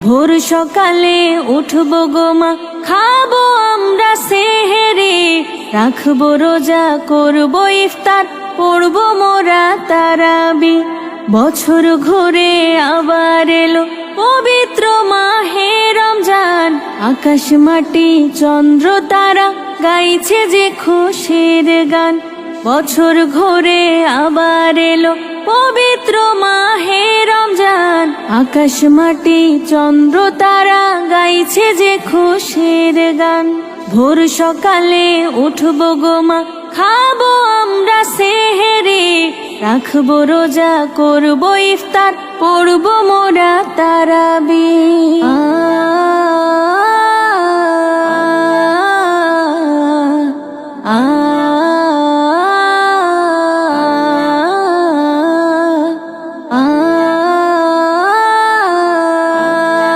ভোর সকালে উঠবো গো মা, খাবো আমরা সেহেরি, রাখবো রোজা, করবো ইফতার, পড়বো মোরা তারাবি। বছর ঘুরে আবার এলো পবিত্র মাহে রমজান, আকাশ মাটি চন্দ্র তারা গাইছে যে খুশির গান। বছর ঘুরে আবার এলো পবিত্র মাহে রমজান, আকাশ মাটি চন্দ্র তারা গাইছে যে খুশির গান। ভোর সকালে উঠবো গো মা, খাবো আমরা সেহেরি, রাখবো রোজা, করবো ইফতার, পড়বো মোরা তারাবি।